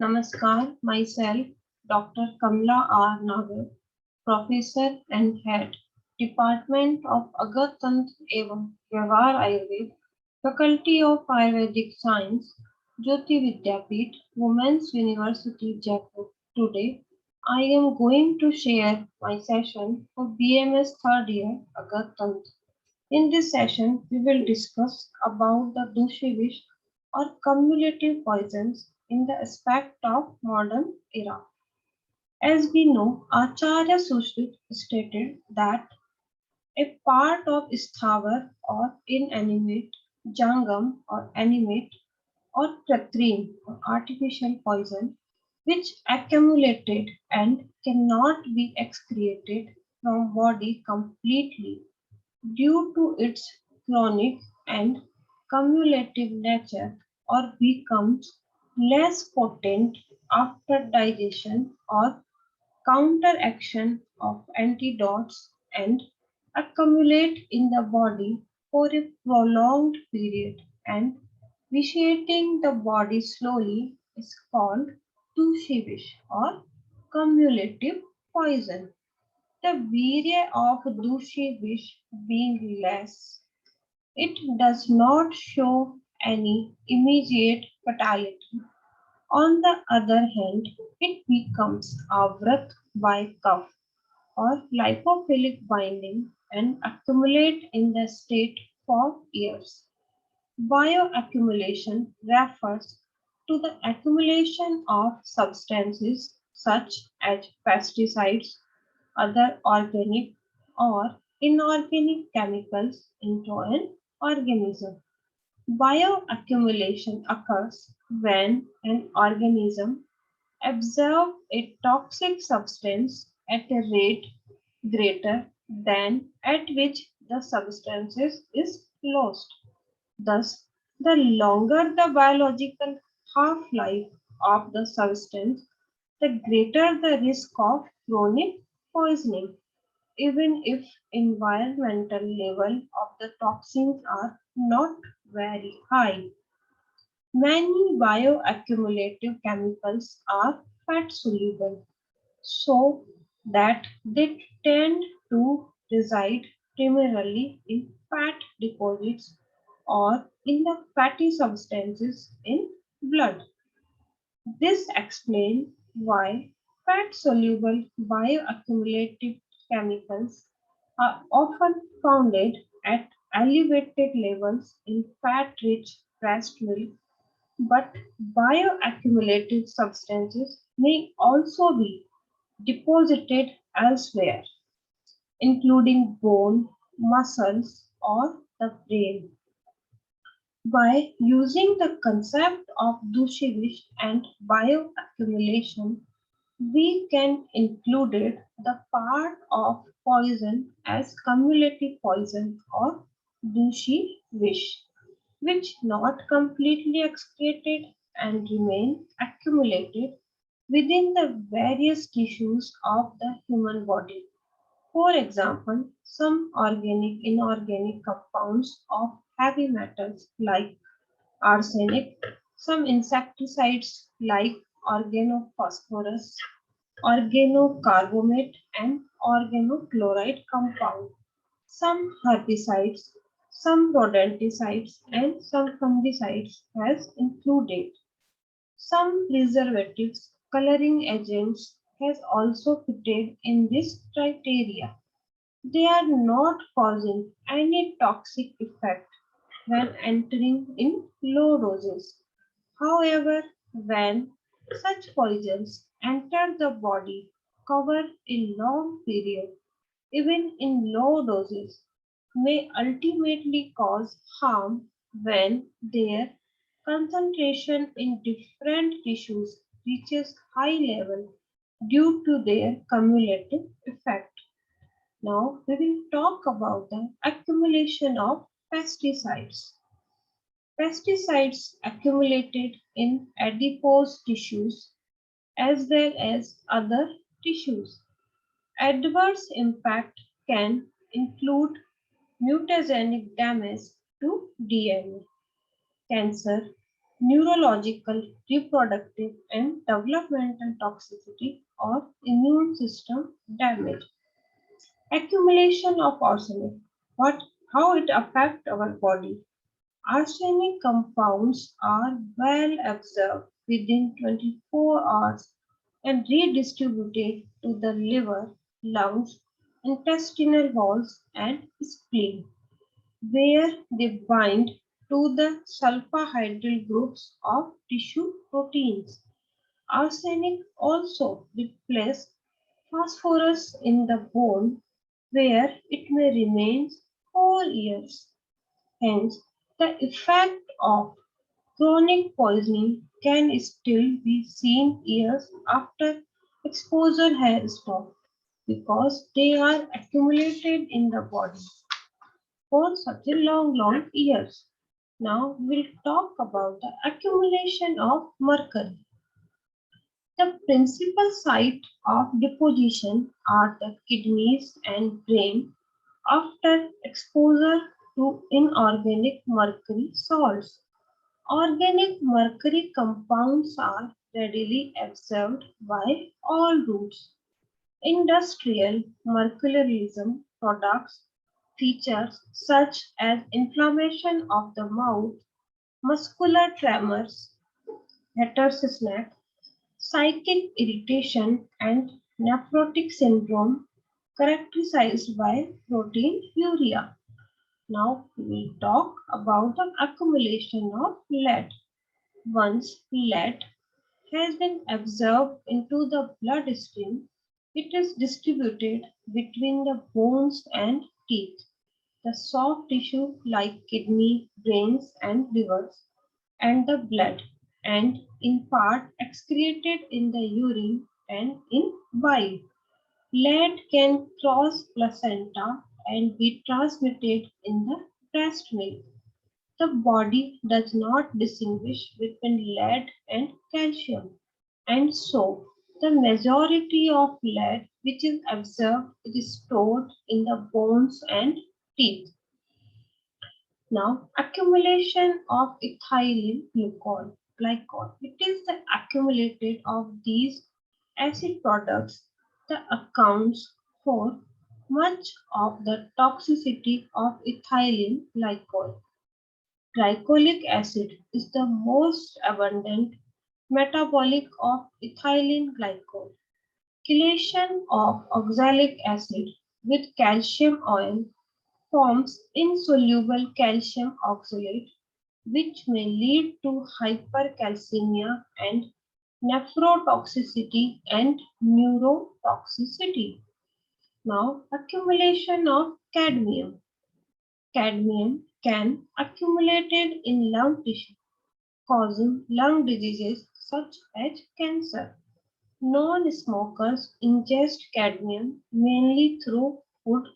Namaskar, myself, Dr. Kamla R. Nagar, Professor and Head, Department of Agatantra एवं व्यवहार Ayurveda, Faculty of Ayurvedic Science, Jyoti Vidyapeeth, Women's University, Jaipur. Today, I am going to share my session for BMS third year Agatantra. In this session, we will discuss about the Dushivish or cumulative poisons in the aspect of modern era. As we know, Acharya Sushrit stated that a part of sthavar or inanimate, jangam or animate or kratrin or artificial poison which accumulated and cannot be excreted from body completely due to its chronic and cumulative nature or becomes less potent after digestion or counteraction of antidotes and accumulate in the body for a prolonged period and vitiating the body slowly is called dushivish or cumulative poison. The virya of dushivish being less, it does not show any immediate fatality. On the other hand, it becomes avrat by cough or lipophilic binding and accumulate in the state for years. Bioaccumulation refers to the accumulation of substances such as pesticides, other organic or inorganic chemicals into an organism. Bioaccumulation occurs when an organism absorbs a toxic substance at a rate greater than at which the substance is lost. Thus, the longer the biological half-life of the substance, the greater the risk of chronic poisoning, even if environmental level of the toxins are not very high. Many bioaccumulative chemicals are fat soluble, so that they tend to reside primarily in fat deposits or in the fatty substances in blood. This explains why fat soluble bioaccumulative chemicals are often found at elevated levels in fat rich breast milk, but bioaccumulative substances may also be deposited elsewhere, including bone, muscles, or the brain. By using the concept of Dushivish and bioaccumulation, we can include the part of poison as cumulative poison or Dushivish, which not completely excreted and remain accumulated within the various tissues of the human body. For example, some organic inorganic compounds of heavy metals like arsenic, some insecticides like organophosphorus, organocarbamate, and organochloride compound, some herbicides, some rodenticides, and some fungicides has included. Some preservatives, coloring agents has also fitted in this criteria. They are not causing any toxic effect when entering in low doses. However, when such poisons enter the body, cover a long period, even in low doses, may ultimately cause harm when their concentration in different tissues reaches high level due to their cumulative effect. Now we will talk about the accumulation of pesticides. Pesticides accumulated in adipose tissues as well as other tissues. Adverse impact can include mutagenic damage to DNA, cancer, neurological, reproductive, and developmental toxicity or immune system damage. Accumulation of arsenic. What how it affects our body. Arsenic compounds are well absorbed within 24 hours and redistributed to the liver, lungs, intestinal walls, and spleen, where they bind to the sulfahydryl groups of tissue proteins. Arsenic also replaces phosphorus in the bone, where it may remain for years. Hence, the effect of chronic poisoning can still be seen years after exposure has stopped because they are accumulated in the body for such a long years. Now we'll talk about the accumulation of mercury. The principal site of deposition are the kidneys and brain after exposure to inorganic mercury salts. Organic mercury compounds are readily absorbed by all roots. Industrial mercuryism products features such as inflammation of the mouth, muscular tremors, heterocyclic, psychic irritation, and nephrotic syndrome characterized by proteinuria. Now we will talk about the accumulation of lead. Once lead has been absorbed into the bloodstream, it is distributed between the bones and teeth, the soft tissue like kidney, brains, and livers, and the blood, and in part excreted in the urine and in bile. Lead can cross placenta and be transmitted in the breast milk. The body does not distinguish between lead and calcium, and so the majority of lead which is absorbed is stored in the bones and teeth. Now, accumulation of ethylene glycol. It is the accumulated of these acid products that accounts for much of the toxicity of ethylene glycol. Glycolic acid is the most abundant metabolic of ethylene glycol. Chelation of oxalic acid with calcium oil forms insoluble calcium oxalate, which may lead to hypercalcemia and nephrotoxicity and neurotoxicity. Now, accumulation of cadmium. Cadmium can accumulate in lung tissue, causing lung diseases such as cancer. Non-smokers ingest cadmium mainly through food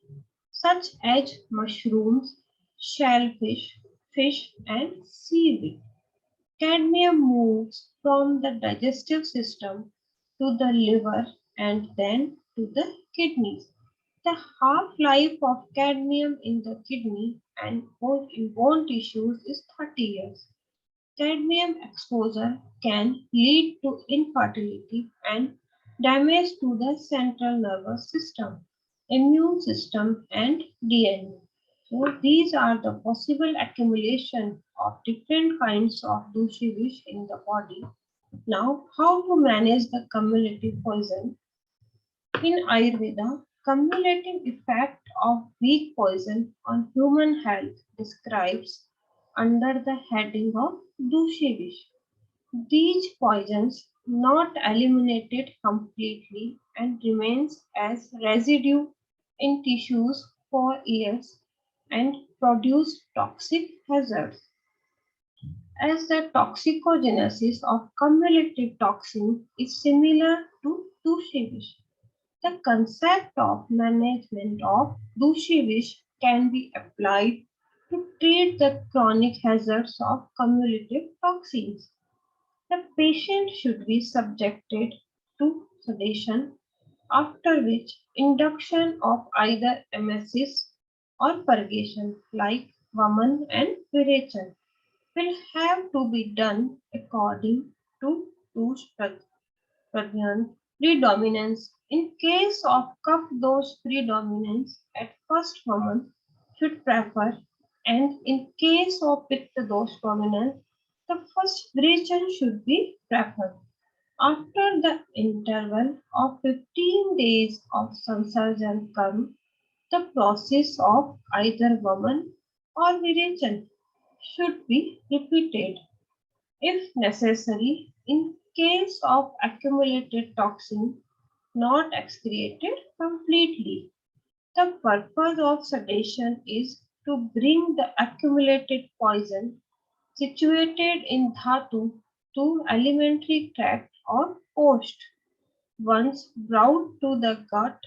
such as mushrooms, shellfish, fish, and seaweed. Cadmium moves from the digestive system to the liver and then to the kidneys. The half-life of cadmium in the kidney and bone tissues is 30 years. Cadmium exposure can lead to infertility and damage to the central nervous system, immune system, and DNA. So these are the possible accumulation of different kinds of dushivish in the body. Now, how to manage the cumulative poison? In Ayurveda, cumulative effect of weak poison on human health describes under the heading of dushivish. These poisons not eliminated completely and remains as residue in tissues for years and produce toxic hazards. As the toxicogenesis of cumulative toxin is similar to dushivish, the concept of management of dushivish can be applied to treat the chronic hazards of cumulative toxins. The patient should be subjected to sedation, after which induction of either emesis or purgation like Vaman and Virachan. will have to be done according to Tush Pradhan predominance. In case of cough dose predominance at first woman should prefer, and in case of pitta dose dominance, the first Brechan should be preferred. After the interval of 15 days of Sansarjan Karma, the process of either woman or Virechan should be repeated if necessary in case of accumulated toxin not excreted completely. The purpose of sedation is to bring the accumulated poison situated in dhatu to alimentary tract or coast. Once brought to the gut,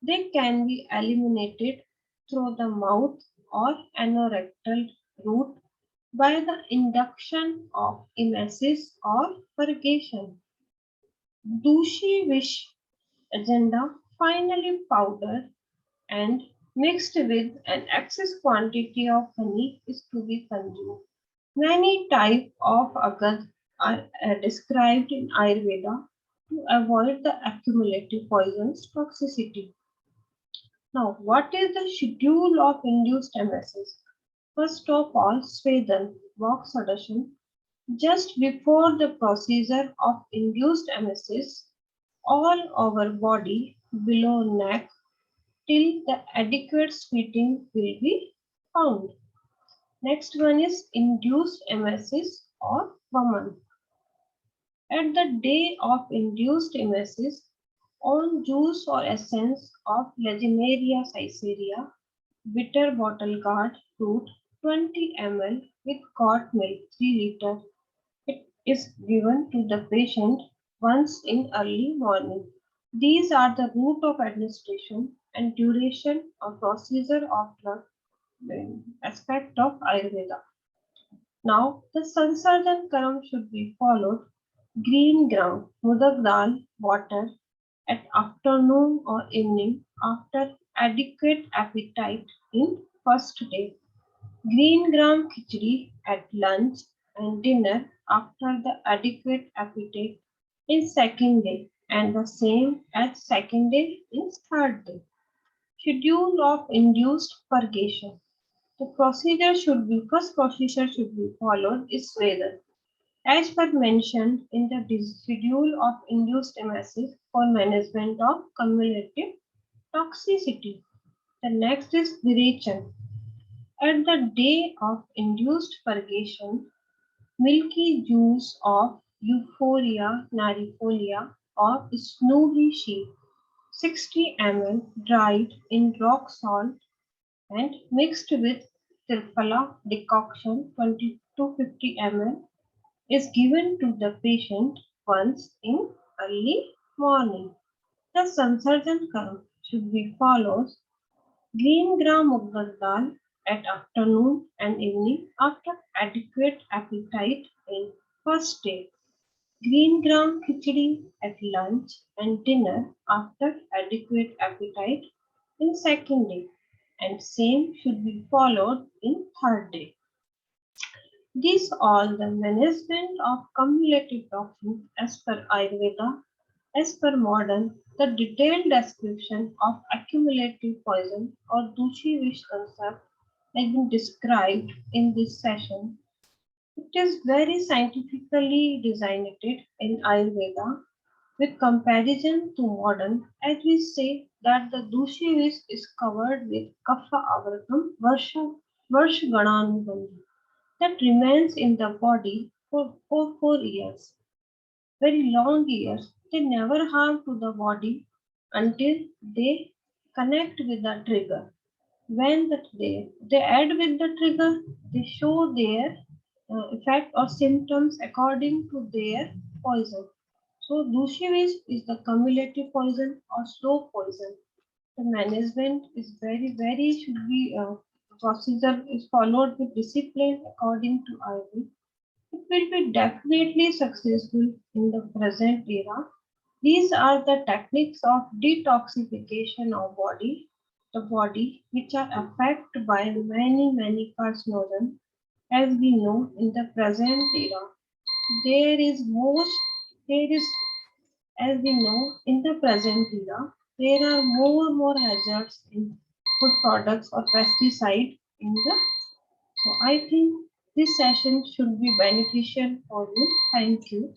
they can be eliminated through the mouth or anorectal route by the induction of emesis or purgation. Dushi wish agenda finally powdered and mixed with an excess quantity of honey is to be consumed. Many types of agad are described in Ayurveda to avoid the accumulative poisons toxicity. Now, what is the schedule of induced emesis? First of all, Swedan, walk sedation. Just before the procedure of induced emesis, all over body below neck till the adequate sweating will be found. Next one is induced emesis or Vaman. At the day of induced emesis, on juice or essence of Legionnaria caesarea, bitter bottle gourd root 20 ml with goat milk 3 liters. It is given to the patient once in early morning. These are the route of administration and duration of procedure of drug aspect of Ayurveda. Now, the Sansarjan Karam should be followed. Green gram, mudak dal, water at afternoon or evening after adequate appetite in first day. Green gram khichdi at lunch and dinner after the adequate appetite in second day and the same as second day in third day. Schedule of induced purgation. The procedure should be first procedure should be followed is whether as per mentioned in the schedule of induced emesis for management of cumulative toxicity. The next is duration. At the day of induced purgation, milky juice of Euphoria narifolia or snowy sheep 60 ml dried in rock salt and mixed with Tirpala decoction 20 to 50 ml is given to the patient once in early morning. The Sansarjan curve should be follows green gram mugdal dal at afternoon and evening after adequate appetite in first day. Green gram khichdi at lunch and dinner after adequate appetite in second day, and same should be followed in third day. These all the management of cumulative toxins as per Ayurveda, as per modern, the detailed description of accumulative poison or Dushi wish concept has been described in this session. It is very scientifically designated in Ayurveda with comparison to modern, as we say that the Dushi wish is covered with Kapha Avratam Varsha Gananubandhi that remains in the body for 4 years, very long years. They never harm to the body until they connect with the trigger. When they add with the trigger, they show their effect or symptoms according to their poison. So Dushivish is the cumulative poison or slow poison. The management is very should be procedure is followed with discipline according to Ayurveda. It will be definitely successful in the present era. These are the techniques of detoxification of the body, which are affected by many carcinogens as we know in the present era, there is as we know in the present era, there are more hazards in food products or pesticide in the. So I think this session should be beneficial for you. Thank you.